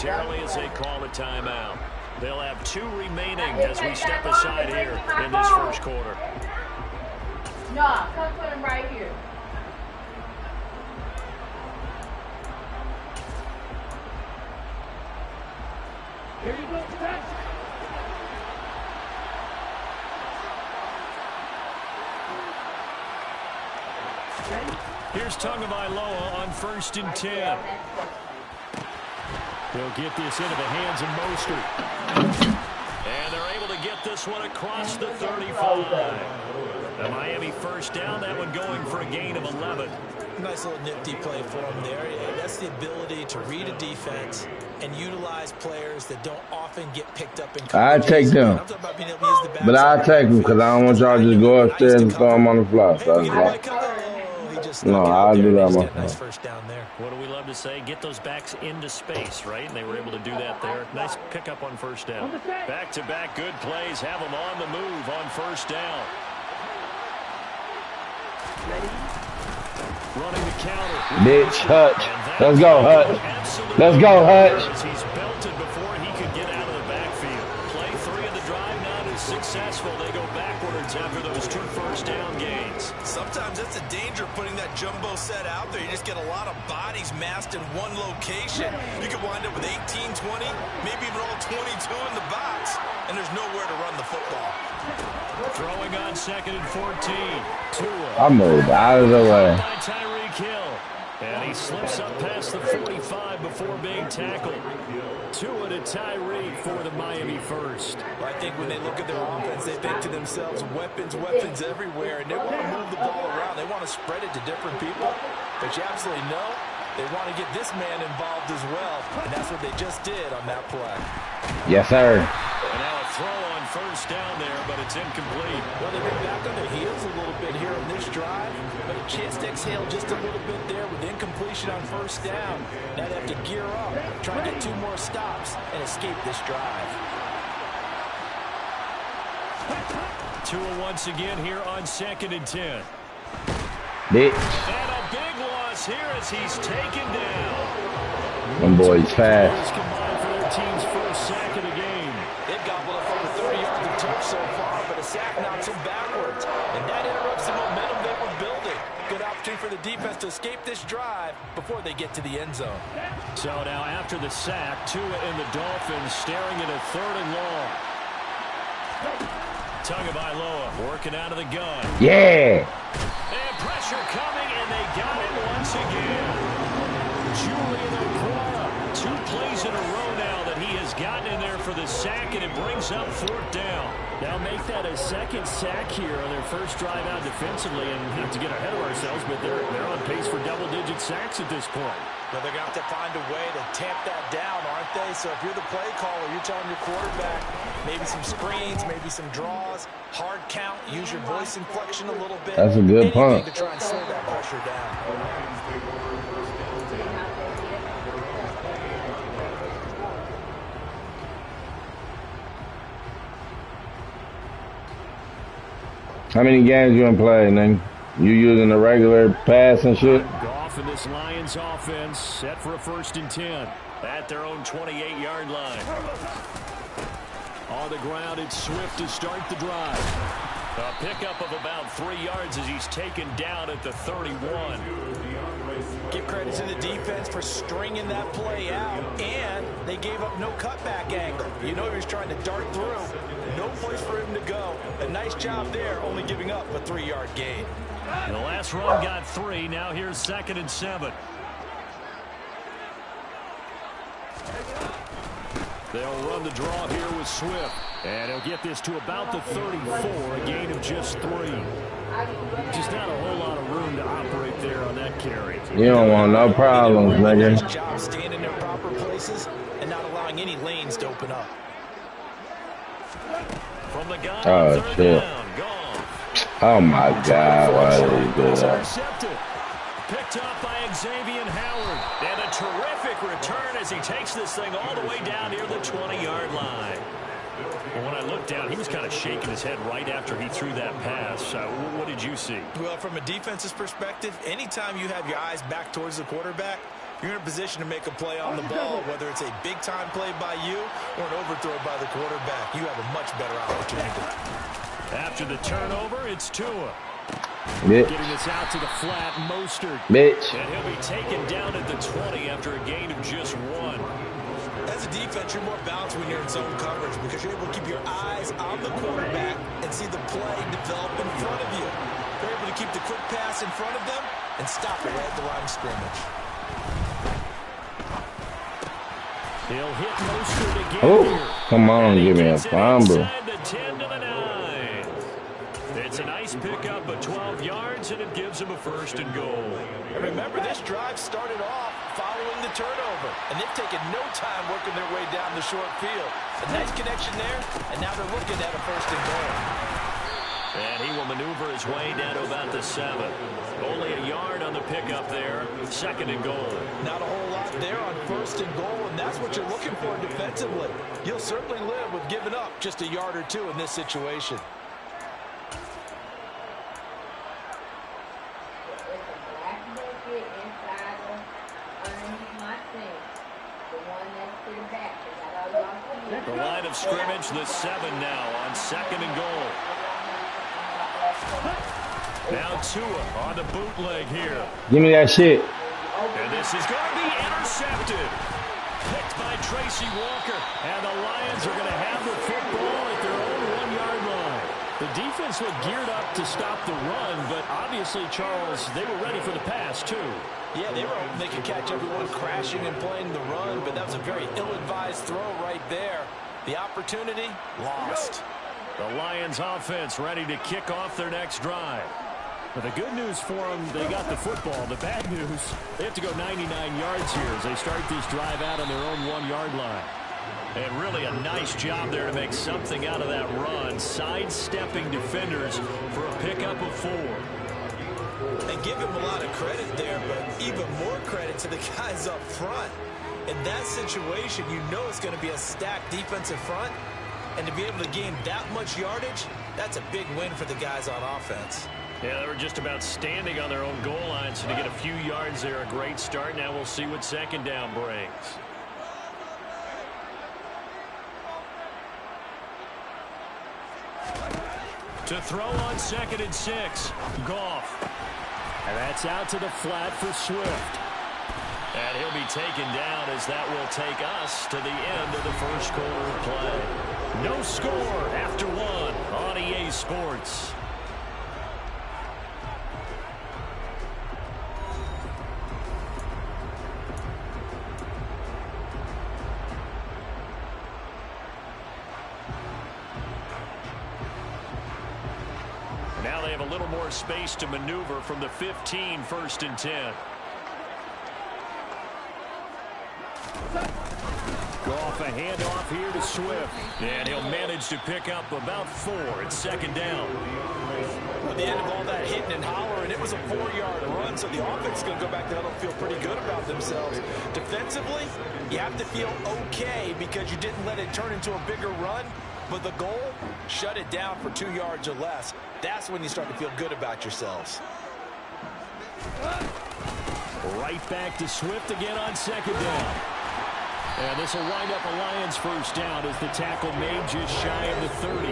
Generally, as they call a timeout. They'll have 2 remaining as we step aside here in this first quarter. No, come put him right here. Here you go, Jack. Here's Tagovailoa on 1st and 10. They'll get this into the hands of Mostert. And they're able to get this one across the 35. The Miami first down, that one going for a gain of 11. Nice little nifty play for him there. That's the ability to read a defense and utilize players that don't often get picked up in I take them. But I take them because I don't want y'all to just go upstairs and throw them on the floor. So no, I'll do that myself. Nice first down there. What do we love to say? Get those backs into space, right? And they were able to do that there. Nice pickup on 1st down. Back-to-back good plays. Have them on the move on 1st down. Running the counter. Bitch, Hutch. Let's go, Hutch. Let's go, Hutch. He's belted before he could get out of the backfield. Play 3 of the drive not as successful. They go backwards after those 2 first down gains. Sometimes that's a danger putting that jumbo set out there. You just get a lot of bodies massed in one location. You could wind up with 18, 20, maybe even all 22 in the box, and there's nowhere to run the football. Throwing on 2nd and 14. Tua. I moved out of the way. By Tyreek Hill. And he slips up past the 45 before being tackled. Tua to Tyreek for the Miami first. I think when they look at their offense, they think to themselves, weapons, weapons everywhere, and they want to move the ball around. They want to spread it to different people. But you absolutely know they want to get this man involved as well, and that's what they just did on that play. Yes, sir. And now a throw on 1st down there, but it's incomplete. Well, they've been back on their heels a little bit here on this drive, but a chance to exhale just a little bit there with incompletion on 1st down. Now they have to gear up, try and get 2 more stops, and escape this drive. Tua once again here on 2nd and 10. Bitch. And a big loss here as he's taken down. Them boys fast. Combined for their team's first sack of the game. They've gobbled up over 30 yards of turf so far, but a sack knocks them backwards. And that interrupts the momentum they were building. Good opportunity for the defense to escape this drive before they get to the end zone. So now after the sack, Tua and the Dolphins staring at a 3rd and long. Tagovailoa working out of the gun. Yeah. And pressure coming, and they got him once again. Julian Okwara, 2 plays in a row now that he has gotten in there for the sack, and it brings up 4th down. Now make that a 2nd sack here on their first drive out defensively, and not to get ahead of ourselves, but they're on pace for double-digit sacks at this point. But they're going to have to find a way to tamp that down, aren't they? So if you're the play caller, you're telling your quarterback maybe some screens, maybe some draws, hard count, use your voice inflection a little bit. That's a good punt. To try and slow that pressure down. How many games you been playing, nigga? You using the regular pass and shit? Goff and this Lions offense set for a 1st and 10 at their own 28-yard line. On the ground, it's Swift to start the drive. A pickup of about 3 yards as he's taken down at the 31. Give credit to the defense for stringing that play out, and they gave up no cutback angle. You know he was trying to dart through. No place for him to go. A nice job there, only giving up a 3-yard gain. The last run got 3. Now here's 2nd and 7. They'll run the draw here with Swift. And he'll get this to about the 34, a gain of just 3. Just not a whole lot of room to operate there on that carry. You don't want no problems, nigga. Nice job staying in their proper places and not allowing any lanes to open up. From the gun, Oh, shit. down, gone. Oh, my God. Why did he do that? Picked up by Xavier Howard. And a terrific return as he takes this thing all the way down near the 20-yard line. Well, when I looked down, he was kind of shaking his head right after he threw that pass. What did you see? Well, from a defense's perspective, anytime you have your eyes back towards the quarterback, you're in a position to make a play on the ball, whether it's a big-time play by you or an overthrow by the quarterback. You have a much better opportunity. After the turnover, it's Tua. Bitch. Getting this out to the flat, Mostert. Bitch. And he'll be taken down at the 20 after a gain of just 1. As a defense, you're more balanced when you're in zone coverage because you're able to keep your eyes on the quarterback and see the play develop in front of you. You're able to keep the quick pass in front of them and stop it right at the line of scrimmage. He'll hit Mostert again. Oh, come on, give me a fumble. The 10 to the 9. It's a nice pickup of 12 yards, and it gives him a 1st and goal. And remember, this drive started off following the turnover, and they've taken no time working their way down the short field. A nice connection there, and now they're looking at a 1st and goal. And he will maneuver his way down to about the 7. Only a yard on the pickup there. 2nd and goal. Not a whole lot there on 1st and goal, and that's what you're looking for defensively. You'll certainly live with giving up just a yard or 2 in this situation. The line of scrimmage, the 7 now on 2nd and goal. Now Tua on the bootleg here. Give me that shit. And this is going to be intercepted. Picked by Tracy Walker. And the Lions are going to have the football at their own 1-yard line. The defense looked geared up to stop the run, but obviously, Charles, they were ready for the pass, too. Yeah, they were hoping they could catch everyone crashing and playing the run, but that was a very ill-advised throw right there. The opportunity, lost. The Lions offense ready to kick off their next drive. But the good news for them, they got the football. The bad news, they have to go 99 yards here as they start this drive out on their own 1-yard line. And really a nice job there to make something out of that run, sidestepping defenders for a pickup of 4. And give him a lot of credit there, but even more credit to the guys up front. In that situation, you know it's going to be a stacked defensive front, and to be able to gain that much yardage, that's a big win for the guys on offense. Yeah, they were just about standing on their own goal line, so to get a few yards there, a great start. Now we'll see what 2nd down brings. To throw on 2nd and 6, Goff. And that's out to the flat for Swift. And he'll be taken down as that will take us to the end of the 1st quarter of play. No score after 1 on EA Sports. Now they have a little more space to maneuver from the 15, 1st and 10. Goff, a handoff here to Swift. And he'll manage to pick up about 4 at 2nd down. At the end of all that hitting and hollering, it was a 4-yard run, so the offense is going to go back there and feel pretty good about themselves. Defensively, you have to feel okay because you didn't let it turn into a bigger run. But the goal, shut it down for 2 yards or less. That's when you start to feel good about yourselves. Right back to Swift again on 2nd down. And this will wind up a Lions 1st down as the tackle made just shy of the 30.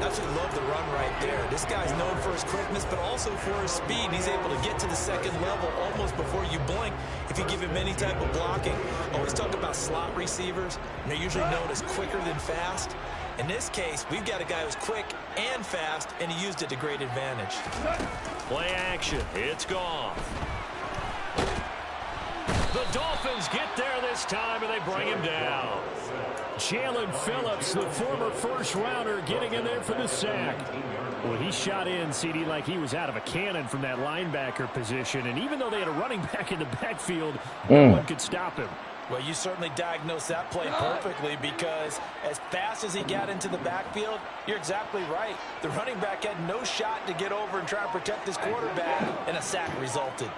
That's what love the run right there. This guy's known for his quickness, but also for his speed. He's able to get to the 2nd level almost before you blink if you give him any type of blocking. Always talk about slot receivers. They're usually known as quicker than fast. In this case, we've got a guy who's quick and fast, and he used it to great advantage. Play action. It's gone. The Dolphins get there this time, and they bring him down. Jalen Phillips, the former 1st-rounder, getting in there for the sack. Well, he shot in, CD, like he was out of a cannon from that linebacker position. And even though they had a running back in the backfield, no one could stop him. Well, you certainly diagnosed that play perfectly because as fast as he got into the backfield, you're exactly right. The running back had no shot to get over and try to protect his quarterback, and a sack resulted.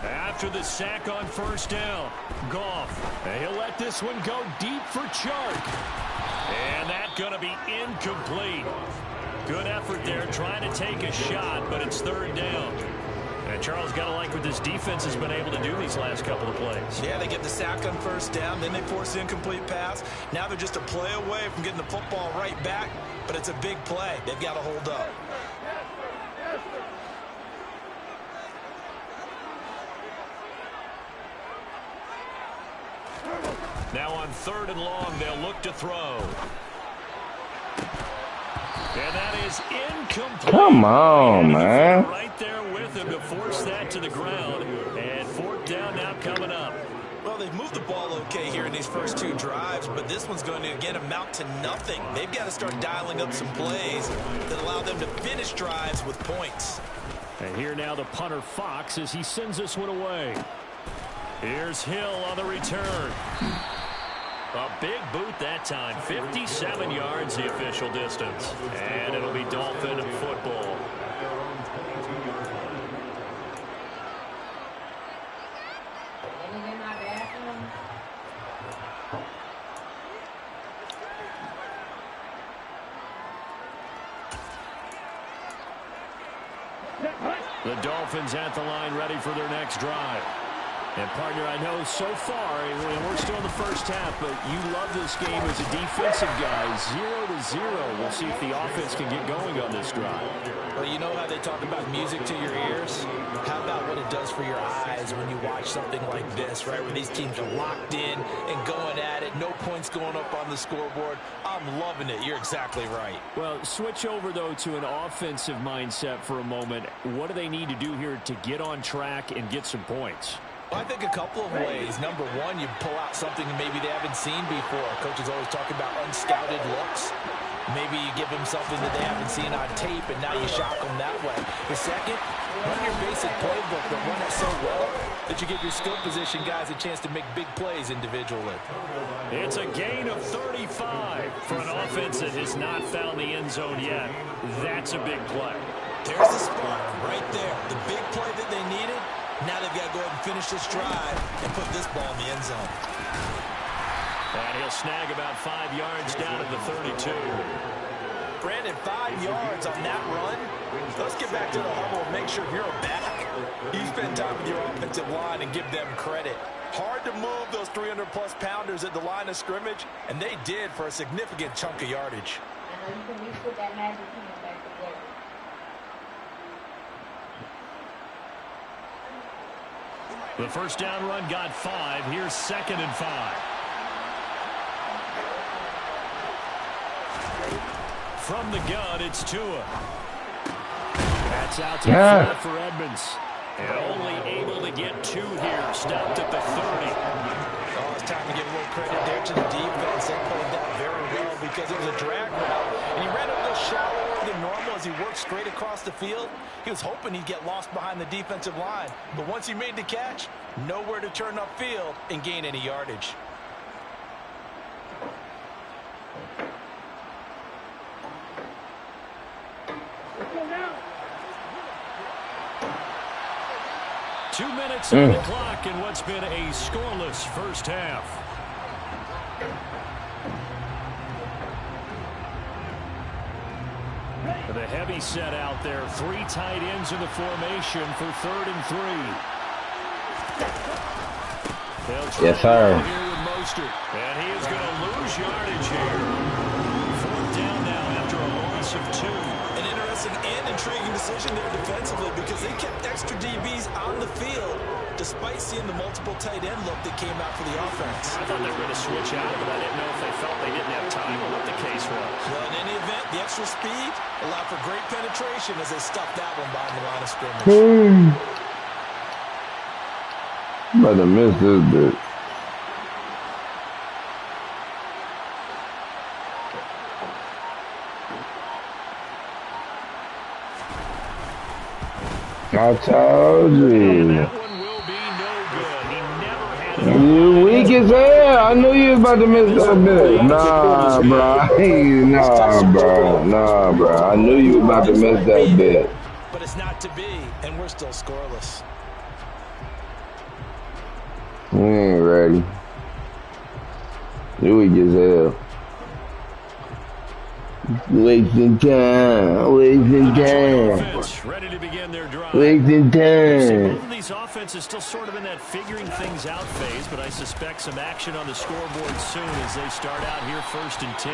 After the sack on 1st down, Goff. He'll let this one go deep for Chark. And that's going to be incomplete. Good effort there trying to take a shot, but it's 3rd down. And Charles, got to like what this defense has been able to do these last couple of plays. Yeah, they get the sack on first down, then they force the incomplete pass. Now they're just a play away from getting the football right back, but it's a big play. They've got to hold up. Now on 3rd and long, they'll look to throw. And that is incomplete. Come on, man. Right there with him to force that to the ground. And 4th down now coming up. Well, they've moved the ball okay here in these first 2 drives, but this one's going to, again, amount to nothing. They've got to start dialing up some plays that allow them to finish drives with points. And here now the punter Fox as he sends this one away. Here's Hill on the return. A big boot that time. 57 yards the official distance. And it'll be Dolphin football. The Dolphins at the line ready for their next drive. And, partner, I know so far, we're still in the first half, but you love this game as a defensive guy. 0-0. We'll see if the offense can get going on this drive. Well, you know how they talk about music to your ears? How about what it does for your eyes when you watch something like this, right, where these teams are locked in and going at it, no points going up on the scoreboard? I'm loving it. You're exactly right. Well, switch over, though, to an offensive mindset for a moment. What do they need to do here to get on track and get some points? I think a couple of ways. Number one, you pull out something maybe they haven't seen before. Coaches always talk about unscouted looks. Maybe you give them something that they haven't seen on tape, and now you shock them that way. The second, run your basic playbook, but run it so well that you give your skill position guys a chance to make big plays individually. It's a gain of 35 for an offense that has not found the end zone yet. That's a big play. There's the spark right there. The big play that they needed. Now they've got to go ahead and finish this drive and put this ball in the end zone. And he'll snag about 5 yards down at the 32. Brandon, 5 yards on that run. Let's get back to the huddle and make sure you're back. You spend time with your offensive line and give them credit. Hard to move those 300-plus pounders at the line of scrimmage, and they did for a significant chunk of yardage. I know you can re-put that magic pen back together. The first down run got 5. Here's 2nd and 5. From the gun, it's Tua. That's out to the flat for Edmonds. And only able to get 2 here. Stopped at the 30. Oh, it's time to give a little credit there to the defense. They played that very well because it was a drag route. And he ran a little shallower than normal as he worked straight across the field. He was hoping he'd get lost behind the defensive line. But once he made the catch, nowhere to turn upfield and gain any yardage. Let's go now. 2 minutes on the clock in what's been a scoreless first half. The heavy set out there. 3 tight ends in the formation for 3rd and 3. Yes, sir. Here with Mostert. And he is going to lose yardage here. 4th down now after a loss of 2. An interesting and intriguing decision there defensively because they kept extra DBs on the field despite seeing the multiple tight end look that came out for the offense. I thought they were going to switch out, but I didn't know if they felt they didn't have time or what the case was. Well, in any event, the extra speed allowed for great penetration as they stuffed that one behind the line of scrimmage. About to miss this bit. I told you. That one will be no good. He never had it. You weak as hell. I knew you was about to miss that bit. Nah, bro. I knew you was about to miss that bit. But it's not to be, and we're still scoreless. We ain't ready. You weak as hell. Wasting time. Wasting time. Ready to begin their drive. Wasting time. Both of these offenses still sort of in that figuring things out phase, but I suspect some action on the scoreboard soon as they start out here 1st and 10.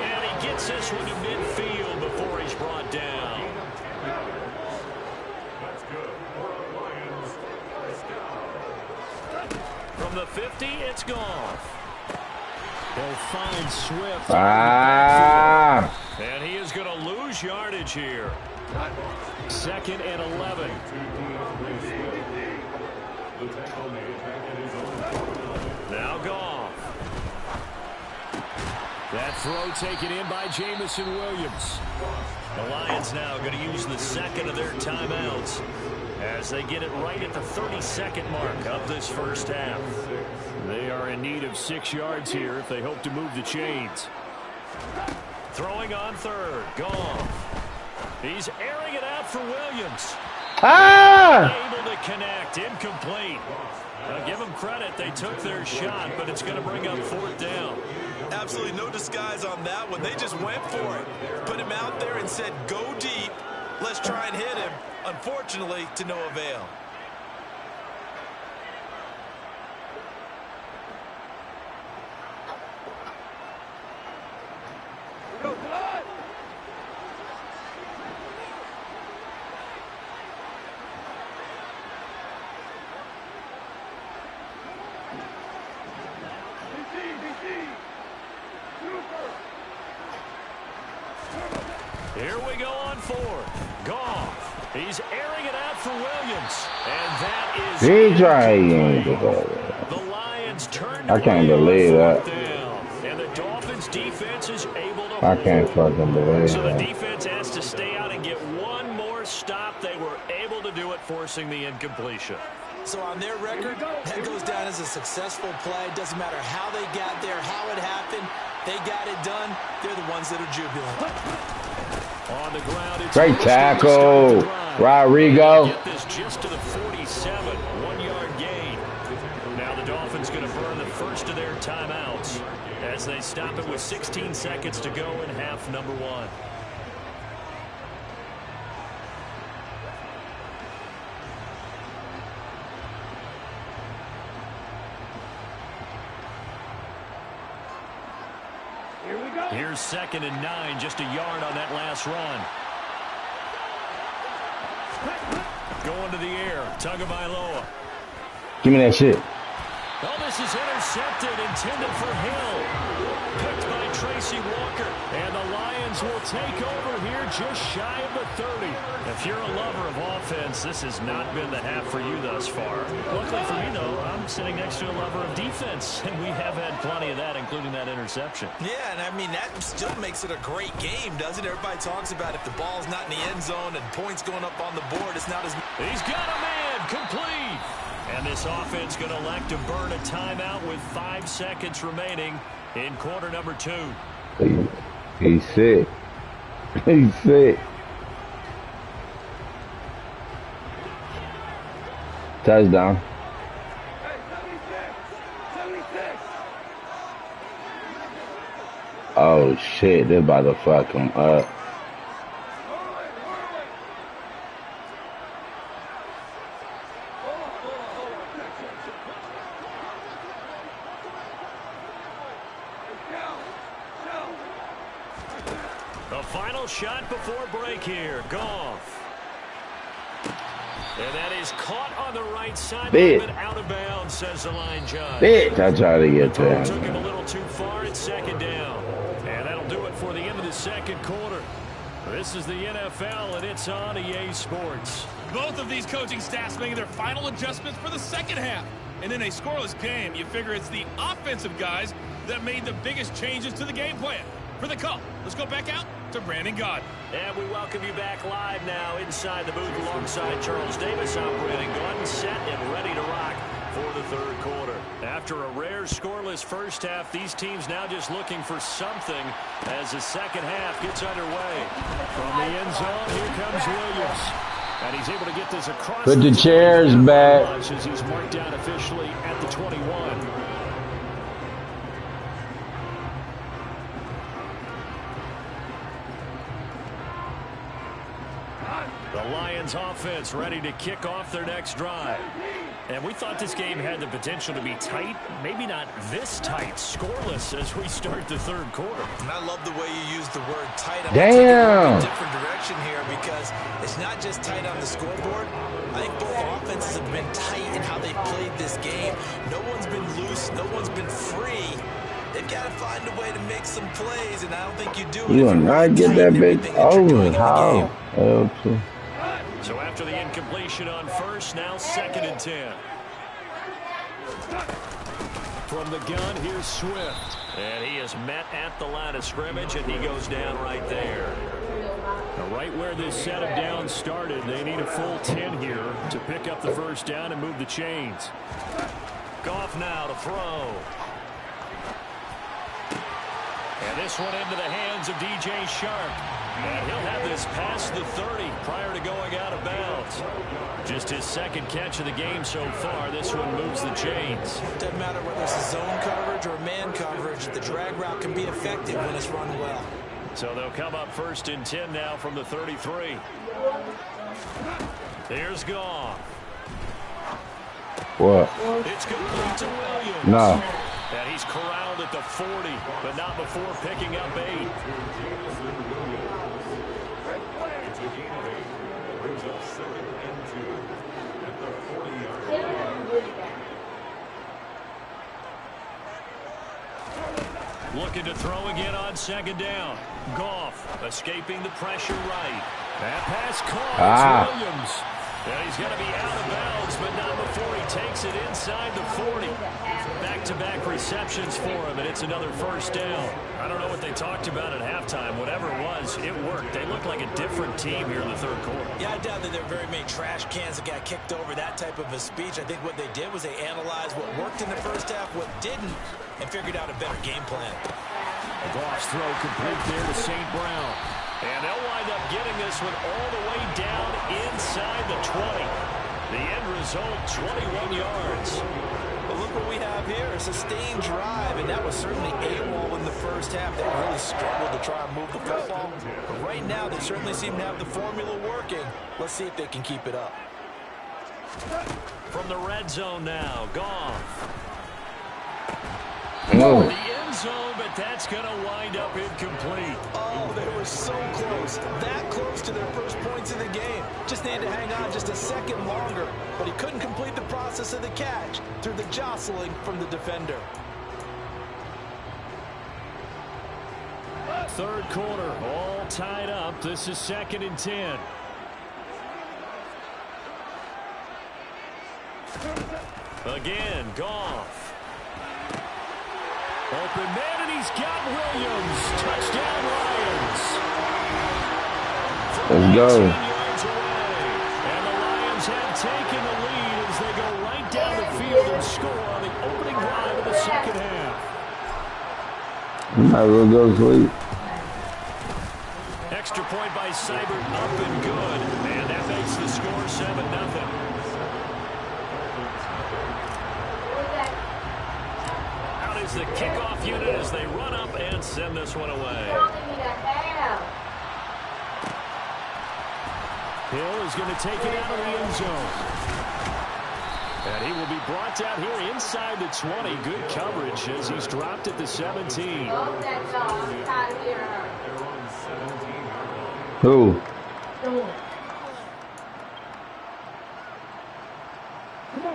And he gets this one to midfield before he's brought down. From the 50, it's gone. He'll find Swift. And he is going to lose yardage here. 2nd and 11. Now Goff. That throw taken in by Jamison Williams. The Lions now going to use the 2nd of their timeouts as they get it right at the 32nd mark of this first half. They are in need of 6 yards here if they hope to move the chains. Throwing on 3rd. Goff. He's airing it out for Williams. Able to connect. Incomplete. Give them credit. They took their shot, but it's going to bring up 4th down. Absolutely no disguise on that one. They just went for it. Put him out there and said, go deep. Let's try and hit him. Unfortunately, to no avail. Here we go on 4th. Goff. He's airing it out for Williams. And that is... He trying. The Lions turned I can't believe that. down. And the Dolphins defense is able to I can't fucking believe So the that. defense has to stay out and get one more stop. They were able to do it, forcing the incompletion. So on their record, that goes down as a successful play. Doesn't matter how they got there, how it happened. They got it done. They're the ones that are jubilant. On the ground, it's Great tackle, Rodrigo. Get this just to the 47, 1-yard gain. Now the Dolphins going to burn the first of their timeouts as they stop it with 16 seconds to go in half number 1. Here's 2nd and 9, just a yard on that last run. Going to the air, Tagovailoa. Give me that shit. Oh, this is intercepted, intended for Hill. Picked by Tracy Walker. And the Lions will take over here just shy of the 30. If you're a lover of offense, this has not been the half for you thus far. Luckily for me, though, I'm sitting next to a lover of defense, and we have had plenty of that, including that interception. Yeah, and I mean, that still makes it a great game, doesn't it? Everybody talks about if the ball's not in the end zone and points going up on the board, it's not as... He's got a man, complete. And this offense going to elect to burn a timeout with 5 seconds remaining in quarter number 2. He's sick. He's sick. Touchdown. Oh shit, they're about to fuck him up. The final shot before break here. Goff. And that is caught on the right side, but out of bounds, says the line judge. Bitch, I tried to get there. Took him a little too far at 2nd down. And that'll do it for the end of the second quarter. This is the NFL, and it's on EA Sports. Both of these coaching staffs making their final adjustments for the second half. And in a scoreless game, you figure it's the offensive guys that made the biggest changes to the game plan. For the call, let's go back out to Brandon Gaudin. And we welcome you back live now inside the booth alongside Charles Davis. I'm Brandon Gaudin, set and ready to rock for the third quarter. After a rare scoreless first half, these teams now just looking for something as the second half gets underway. From the end zone, here comes Williams. And he's able to get this across. Put the chairs back. As he's marked down officially at the 21. The Lions offense ready to kick off their next drive. And we thought this game had the potential to be tight. Maybe not this tight, scoreless as we start the third quarter. And I love the way you use the word tight. I'm Damn. going to take it in a different direction here because it's not just tight on the scoreboard. I think both offenses have been tight in how they've played this game. No one's been loose. No one's been free. They've got to find a way to make some plays, and I don't think you do. You will not get that big over. How? So after the incompletion on first, now 2nd and 10. From the gun, here's Swift. And he is met at the line of scrimmage, and he goes down right there. Now, right where this set of downs started, they need a full 10 here to pick up the first down and move the chains. Goff now to throw. And this one into the hands of DJ Shark. And he'll have this past the 30 prior to going out of bounds. Just his 2nd catch of the game so far. This one moves the chains. Doesn't matter whether it's a zone coverage or man coverage. The drag route can be effective when it's run well. So they'll come up 1st and 10 now from the 33. There's Goff. What? It's complete to Williams. No. And he's corralled at the 40, but not before picking up 8. Looking to throw again on 2nd down. Goff escaping the pressure right. That pass caught. Williams. And he's going to be out of bounds, but not before he takes it inside the 40. Back-to-back receptions for him, and it's another first down. I don't know what they talked about at halftime. Whatever it was, it worked. They look like a different team here in the third quarter. Yeah, I doubt that there are very many trash cans that got kicked over, that type of a speech. I think what they did was they analyzed what worked in the first half, what didn't, and figured out a better game plan. Goff's throw complete there to St. Brown. And they'll wind up getting this one all the way down inside the 20. The end result, 21 yards. But look what we have here, a sustained drive, and that was certainly AWOL in the first half. They really struggled to try and move the football. But right now, they certainly seem to have the formula working. Let's see if they can keep it up. From the red zone now, Goff. No. The end zone, but that's going to wind up incomplete. Oh, they were so close. That close to their first points in the game. Just needed to hang on just a second longer. But he couldn't complete the process of the catch through the jostling from the defender. Third quarter, all tied up. This is 2nd and 10. Again, Goff. Open man, and he's got Williams. Touchdown, Lions. Let's go. And the Lions have taken the lead as they go right down the field and score on the opening drive of the second half. Might as well go to sleep. Extra point by Seibert, up and good. And that makes the score 7-0. Is the kickoff unit as they run up and send this one away. Hill is going to take it out of the end zone. And he will be brought down here inside the 20. Good coverage as he's dropped at the 17. Who?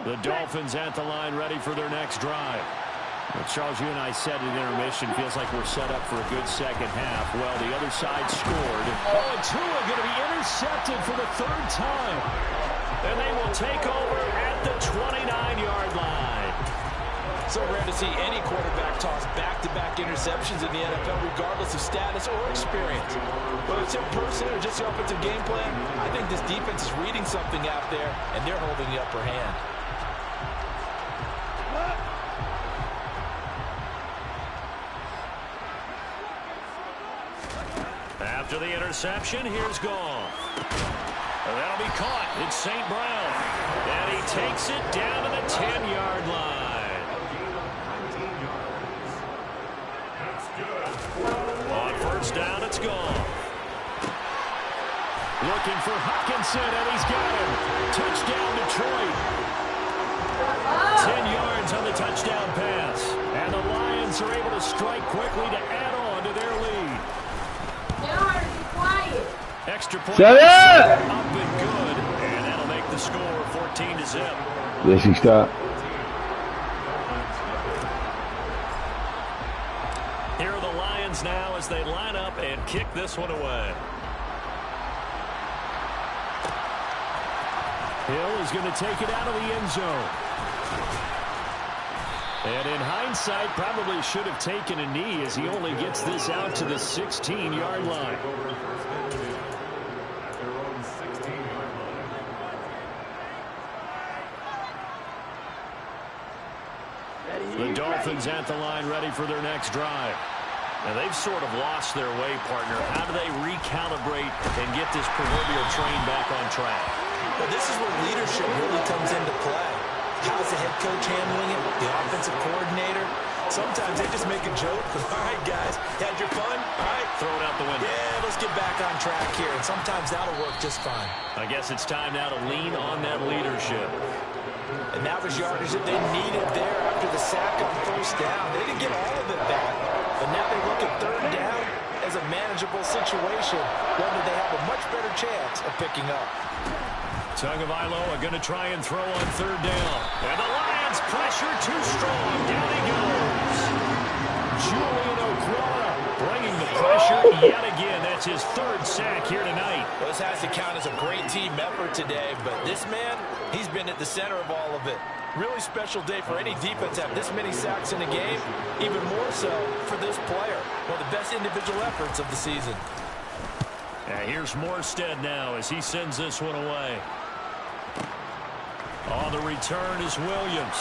The Dolphins at the line ready for their next drive. Well, Charles, you and I said at intermission, feels like we're set up for a good second half. Well, the other side scored. Oh, and Tua going to be intercepted for the 3rd time. And they will take over at the 29-yard line. So rare to see any quarterback toss back-to-back interceptions in the NFL, regardless of status or experience. Whether it's in person or just the offensive game plan, I think this defense is reading something out there, and they're holding the upper hand. After the interception, here's Goff. That'll be caught. It's St. Brown. And he takes it down to the 10-yard line. On first down, it's Goff. looking for Hutchinson, and he's got him. Touchdown, Detroit. 10 yards on the touchdown pass. And the Lions are able to strike quickly to add on to their lead. Extra point. Shut up! Up and good. And that'll make the score 14-0. Yes, he stopped. Here are the Lions now as they line up and kick this one away. Hill is going to take it out of the end zone. And in hindsight, probably should have taken a knee as he only gets this out to the 16-yard line. The Dolphins at the line ready for their next drive. Now they've sort of lost their way, partner. How do they recalibrate and get this proverbial train back on track? Well, this is where leadership really comes into play. How's the head coach handling it? The offensive coordinator? Sometimes they just make a joke. All right, guys, had your fun? All right. Throw it out the window. Yeah, let's get back on track here. And sometimes that'll work just fine. I guess it's time now to lean on that leadership. And now there's yardage that they needed there after the sack on first down. They didn't get all of it back. But now they look at third down as a manageable situation, one that they have a much better chance of picking up. Tagovailoa going to try and throw on third down. And the Lions pressure too strong. Down he goes. Julian Okwara bringing the pressure yet again. That's his third sack here tonight. Well, this has to count as a great team effort today, but this man, he's been at the center of all of it. Really special day for any defense to have this many sacks in a game, even more so for this player. One of the best individual efforts of the season. Here's Morstead now as he sends this one away. On the return is Williams.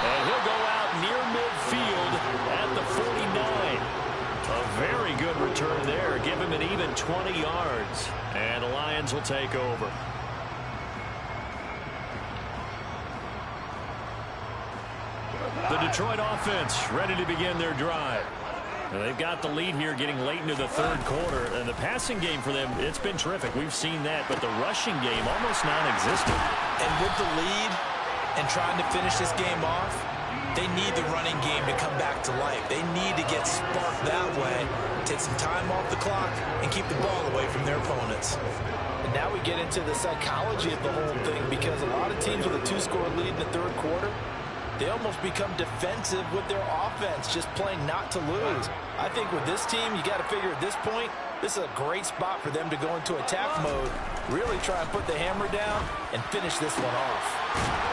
And he'll go out near midfield at the 49. A very good return there. Give him an even 20 yards. And the Lions will take over. The Detroit offense ready to begin their drive. Now they've got the lead here getting late into the third quarter. And the passing game for them, it's been terrific. We've seen that. But the rushing game almost non-existent. And with the lead and trying to finish this game off, they need the running game to come back to life. They need to get sparked that way, take some time off the clock, and keep the ball away from their opponents. And now we get into the psychology of the whole thing, because a lot of teams with a two-score lead in the third quarter, they almost become defensive with their offense, just playing not to lose. I think with this team, you got to figure at this point, this is a great spot for them to go into attack mode, really try and put the hammer down and finish this one off.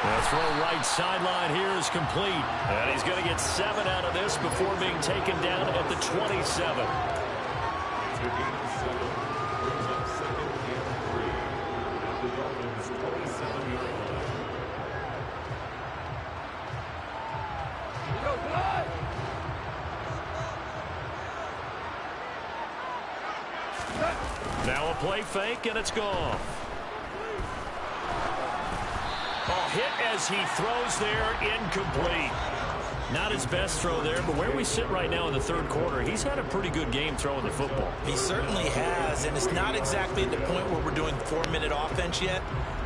The throw right sideline here is complete. And he's going to get 7 out of this before being taken down at the 27. Now a play fake, and it's gone. Hit as he throws there, incomplete. Not his best throw there, but where we sit right now in the third quarter, he's had a pretty good game throwing the football. He certainly has, and it's not exactly at the point where we're doing 4-minute offense yet,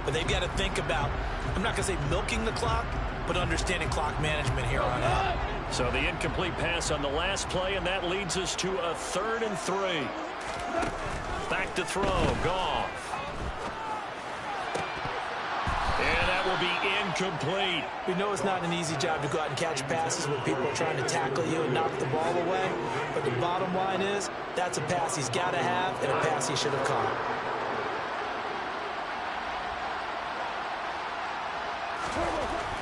but they've got to think about, I'm not going to say milking the clock, but understanding clock management here on out. So the incomplete pass on the last play, and that leads us to a 3rd and 3. Back to throw, Goff. And that will be incomplete. We know it's not an easy job to go out and catch passes when people are trying to tackle you and knock the ball away. But the bottom line is, that's a pass he's got to have and a pass he should have caught.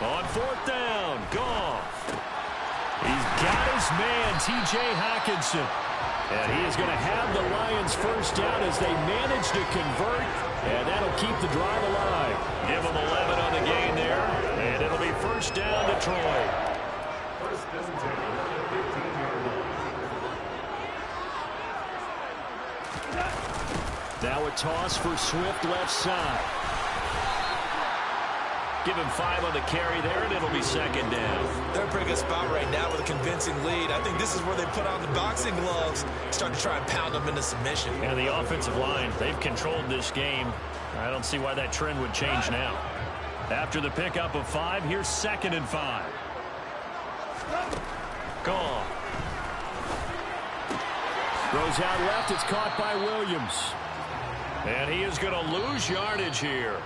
On 4th down, Goff. He's got his man, T.J. Hockenson. And he is going to have the Lions first down as they manage to convert. And that'll keep the drive alive. Give them 11 on the game there. And it'll be first down, Detroit. Now a toss for Swift left side. Give him 5 on the carry there, and it'll be second down. They're in a pretty good spot right now with a convincing lead. I think this is where they put on the boxing gloves, start to try and pound them into submission. And the offensive line, they've controlled this game. I don't see why that trend would change now. After the pickup of 5, here's 2nd and 5. Gone. Throws out left. It's caught by Williams. And he is going to lose yardage here.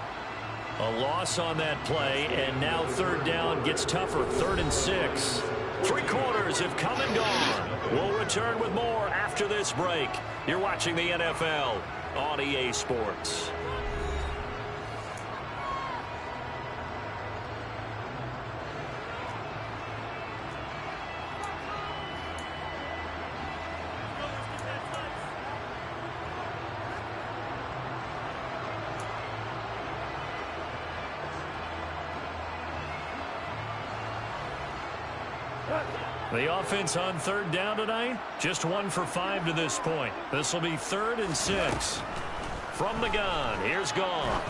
A loss on that play, and now 3rd down gets tougher. 3rd and 6. 3 quarters have come and gone. We'll return with more after this break. You're watching the NFL on EA Sports. The offense on 3rd down tonight, just 1 for 5 to this point. This will be 3rd and 6. From the gun, here's Goff.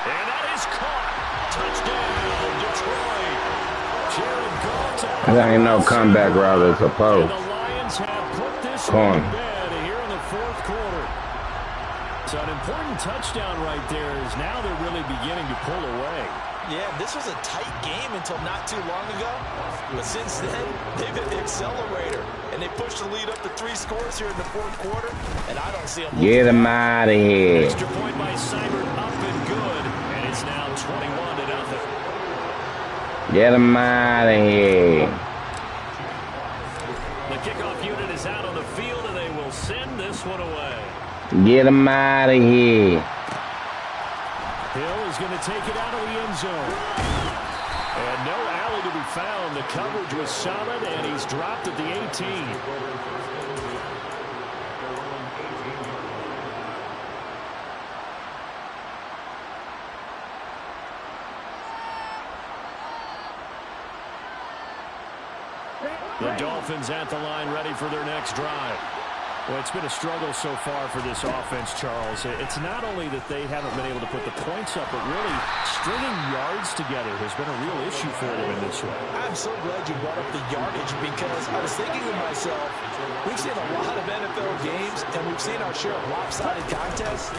And that is caught. Touchdown, Detroit. Jared Goff. That ain't no comeback route as opposed. And the Lions have put this Come one on. to bed here in the 4th quarter. So an important touchdown right there is now they're really beginning to pull away. Yeah, this was a tight game until not too long ago. But since then, they've hit the accelerator. And they pushed the lead up to 3 scores here in the 4th quarter. And I don't see them. Get him out of here. Extra point by Seibert up and good. And it's now 21-0. Get him out of here. The kickoff unit is out on the field, and they will send this one away. Get him out of here. Hill is going to take it out of the end zone. And no alley to be found. The coverage was solid, and he's dropped at the 18. The Dolphins at the line, ready for their next drive. Well, it's been a struggle so far for this offense, Charles. It's not only that they haven't been able to put the points up, but really stringing yards together has been a real issue for them in this one. I'm so glad you brought up the yardage because I was thinking to myself, we've seen a lot of NFL games and we've seen our share of lopsided contests,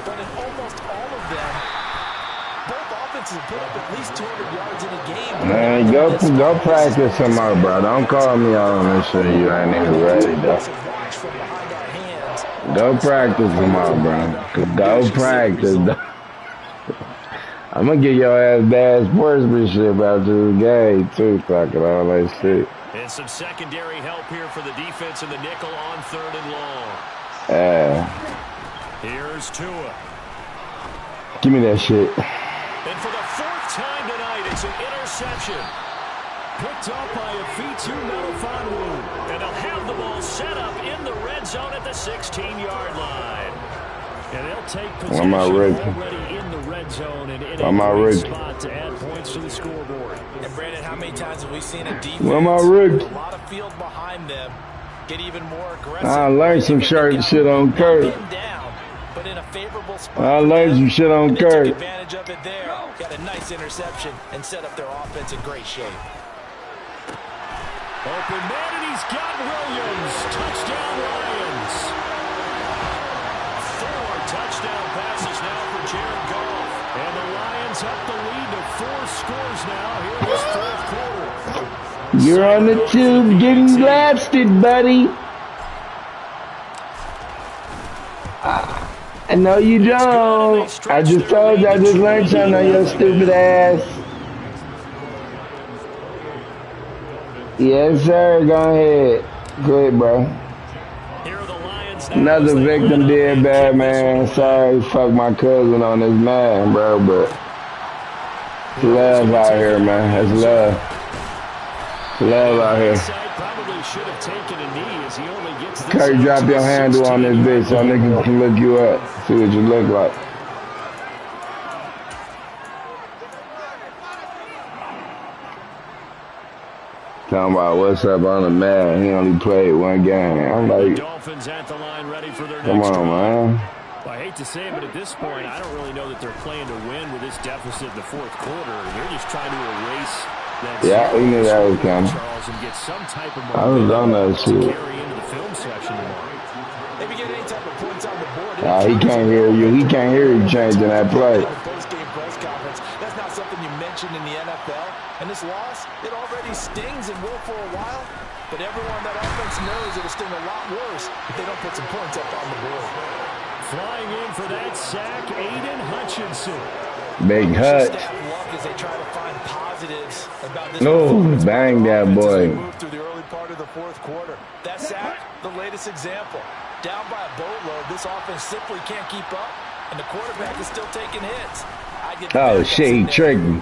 but in almost all of them, both offenses have put up at least 200 yards in a game. Man, go practice some more, bro. Don't call me on this shit. You ain't even ready, though. Go practice some more, bro. Go practice. I'm gonna get your ass bad sportsmanship after the game, too, talking all that shit. And some secondary help here for the defense in the nickel on 3rd and long. Here's Tua. Give me that shit. And for the 4th time tonight, it's an interception. Picked up by a Fitu Melifonwu. And they'll have the ball set up in the red zone at the 16-yard line. And they'll take possession already in the red zone and in a great spot to add points to the scoreboard. And Brandon, how many times have we seen a defense with a lot of field behind them get even more aggressive? I learned some shit on Kurt. But in a favorable spot. I learned some shit on Kurt. Took advantage of it there. Got a nice interception and set up their offense in great shape. Open man, and he's got Williams. Touchdown, Lions. 4 touchdown passes now for Jared Goff. And the Lions up the lead to 4 scores now here in this 4th quarter. You're on the tube getting blasted, buddy. I know you don't. I just told you I just learned something on your stupid ass. Yes, sir. Go ahead. Go ahead, bro. Another victim did bad, man. Sorry, fuck my cousin on this man, bro, but it's love out here, man. It's love. It's love out here. Kurt, drop your handle on this bitch so niggas can look you up, see what you look like. Talking about what's up on the man. He only played 1 game. I'm like, come on, man. Well, I hate to say it, but at this point, I don't really know that they're playing to win with this deficit in the fourth quarter. They're just trying to erase that. Yeah, we knew that was coming. Charles, and get some type of I was on that to shit. carry into the film section tomorrow. If you get any type of points on the board, He can't hear you. He can't hear you changing that play. Post-game press conference. That's not something you mentioned in the NFL. And this loss, it already stings and will for a while. But everyone that offense knows it'll sting a lot worse if they don't put some points up on the board. Flying in for that sack, Aiden Hutchinson. Big Hutch. As they try to find positives about this. No, bang that boy. Move through the early part of the fourth quarter. That sack, the latest example. Down by a boatload, this offense simply can't keep up, and the quarterback is still taking hits. Oh shit, he tricked me.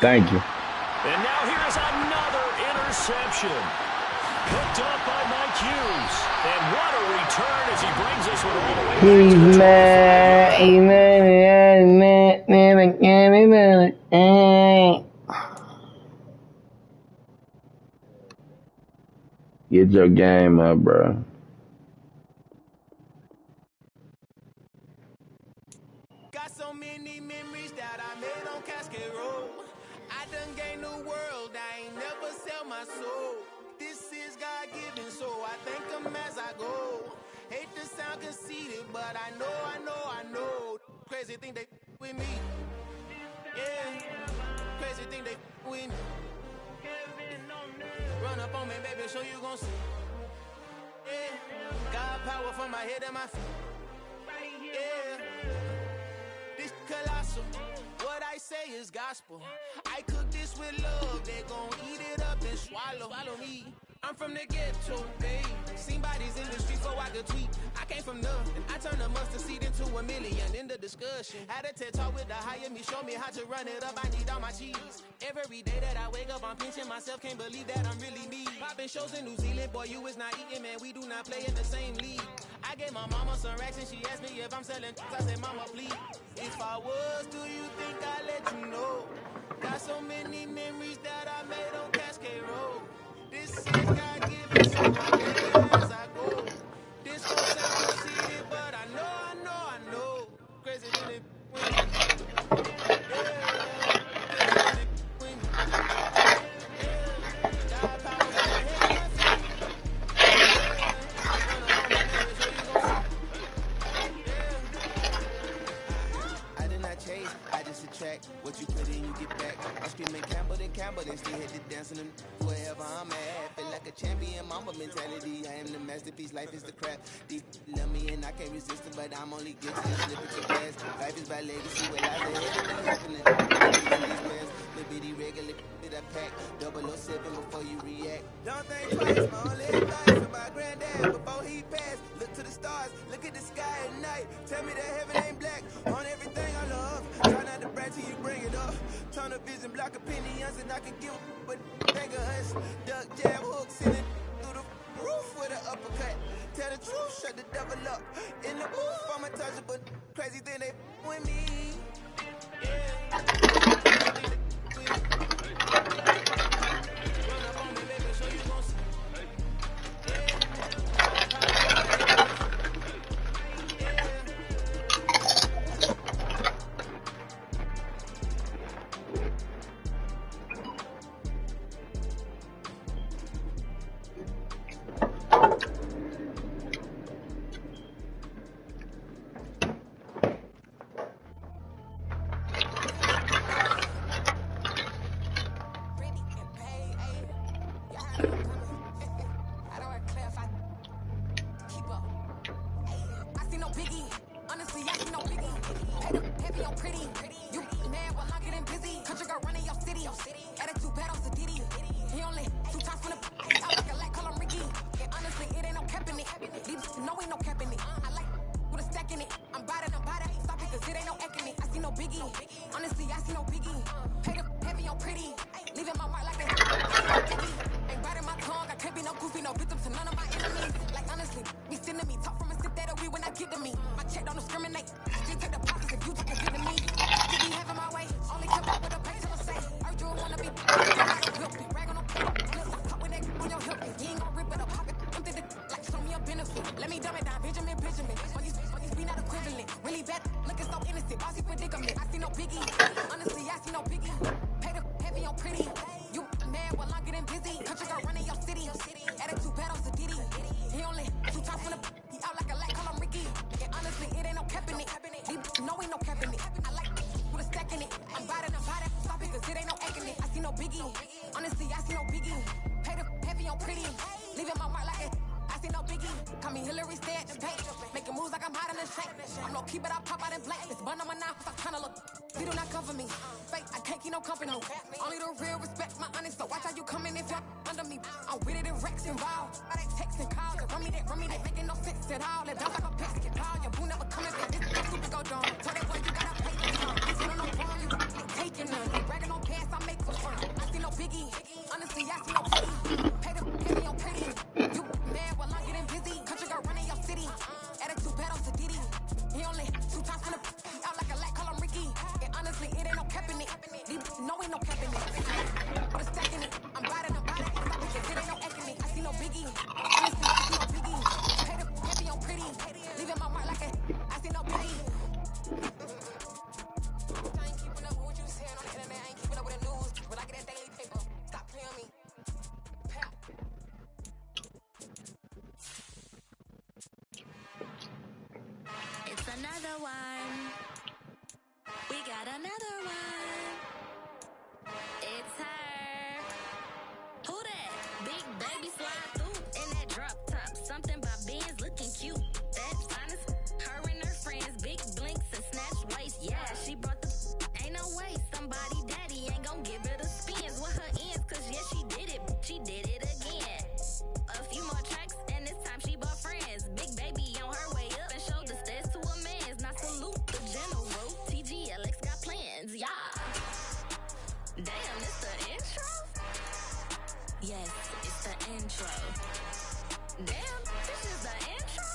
Thank you. And now here's another interception. Picked up by Mike Hughes. And what a return as he brings us with all the way Get your game up, bro. Got so many memories that I made on Cascade Road. I done gained the world, I ain't never sell my soul. This is God-given, so I thank him as I go. Hate to sound conceited, but I know. Crazy thing they with me. Yeah, crazy thing they with me. Run up on me, baby, show you gon' see. Yeah, God power from my head and my feet. Yeah, this colossal. What I say is gospel. I cook this with love, they gon' eat it up and swallow me. I'm from the ghetto, babe. Seen bodies in the streets so I could tweet. I came from nothing. I turned a mustard seed into $1 million in the discussion. Had a TED talk with the higher me, show me how to run it up. I need all my cheese. Every day that I wake up, I'm pinching myself. Can't believe that I'm really me. Popping shows in New Zealand, boy, you is not eating, man. We do not play in the same league. I gave my mama some racks and she asked me if I'm selling. I said, mama, please. If I was, do you think I'd let you know? Got so many memories that I made on Cascade Road. This is God-given, so I take as I go. This gon' sound conceited, but I know. Crazy than it win. God power from my head and my feet. I did not chase, I just attract. What you put in, you get back. I'm screaming Campbell, then still hit the dancing and wherever I'm at. Feel like a champion, mama mentality. I am the masterpiece, life is the crap. Deep love me and I can't resist it, but I'm only guilty of slipping to pass. Life is by legacy, what lies ahead and happening. The bitty regular that I pack. 007 before you react. Don't think twice, my only advice from my granddad before he passed. Look to the stars, look at the sky at night. Tell me that heaven ain't black on everything I love. Try not to brag till you bring it up. Tunnel vision, block opinions, and I can give but think of us. Duck jab hooks in it through the roof with an uppercut. Tell the truth, shut the devil up. In the booth, I'm untouchable. Crazy thing they with me. Run up on me, baby, show you gon' see. Honestly, I see no biggie. Pay the heavy on pretty. Leaving my mark like it. I see no biggie. Call me Hillary, stay at the bank. Making moves like I'm hot in the shank. I'm low key, but I pop out in blank. This bun on my knife, I'm trying to look. They do not cover me. Fake, I can't keep no company. Only the real respect my honest. So watch how you coming if you're under me. I'm with it and Rex involved. I they text and call. Run me that, making no sense at all. They bounce like a basket ball. Your boo never coming back. This super go down. Tell that boy you gotta play this song. This ain't no problem, you ain't taking none. They bragging on gas, I make for fun. I see no biggie. Honestly, I see no biggie. Pay the heavy on pretty. You mad while I'm getting busy. Country girl running your city. Attitude bad on Diddy. He only 2 times in the out like a lack, call him Ricky. And honestly, it ain't no cap in it. No, ain't no cap in it. I'm stacking it. I'm biting. It ain't no acting it. I see no biggie. Honestly, I see no biggie. Pay the heavy on pretty. Leaving my mark like I see no biggie. I ain't keeping up with what you saying on the internet. I ain't keeping up with the news. When I get that daily paper, stop playing me. It's another one. We got another one. It's her. Who that? Big baby slide through in that drop top. Something by Benz looking cute. That's honest. Her and her friends, big blinks and snatch waist. Yeah, she brought the. Ain't no way somebody daddy ain't gon' give her the spins with her ends. Cause yeah, she did it. She did it again. A few more tracks and this time she bought friends. Big baby on her way up and showed the stairs to a man's. Now salute the general. TGLX got plans, yeah. Damn, it's the intro? Yes, it's the intro. Damn, this is the intro?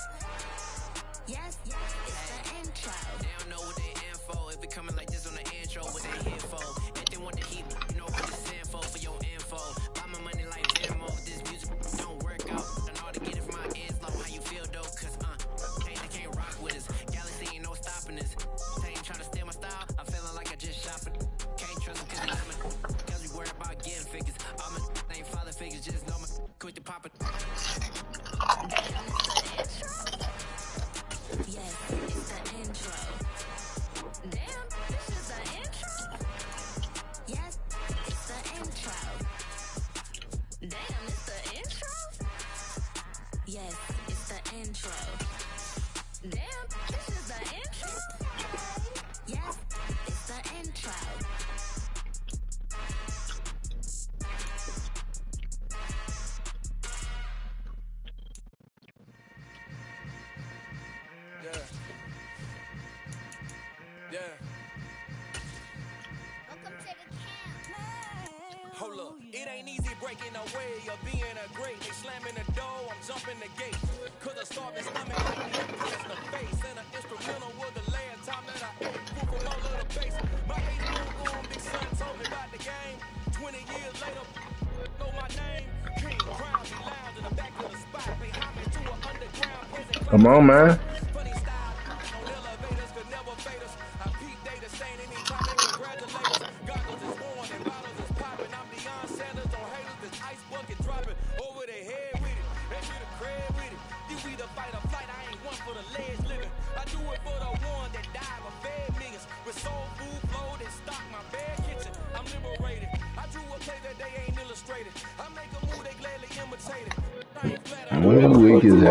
Yes, it's the intro. They don't know what they info. If it coming like this on the intro, what they here for? If they want the heat, you know what it's info for your info. Buy my money like Venmo. This music don't work out. And all to get it from my ears, low. How you feel though? Cause they can't rock with us. Galaxy ain't no stopping us. They ain't trying to steal my style. I'm feeling like I just shopping. Can't trust them cause they lemon. Cause we worried about getting figures. All my ain't father figures, just know my quick to pop it. Yes, it's the intro. Damn, this is the intro? Yes, it's the intro. Damn, it's the intro? Yes, it's the intro. Damn, this is the intro? Yes, it's the intro. Yeah. Welcome to the camp. Hold up, it ain't easy breaking away or being a great. They slamming the door, I'm jumping the gate. Cause a starving stomach like me across the face. And an instrumental was the last time that I ate food from all of the base. My age room, big son told me about the game. 20 years later, know my name. King Crown, be lounge in the back of the spot. Pay homage to an underground peasant. Come on, man. Funny style, on elevators could never fade us. I peep data stain anytime they congratulate us. Goggles is worn and bottles is popping. I'm Deion Sanders on haters, this ice bucket dropping over their head with it. They be the crib with it. You either fight or flight, I ain't one for the ledge living. I do it for the one that died or fed millions. With soul food flowed and stock my bed kitchen. I'm liberated. I drew a play that they ain't illustrated. I make a move, they gladly imitate it. I ain't flattered. Well, weak as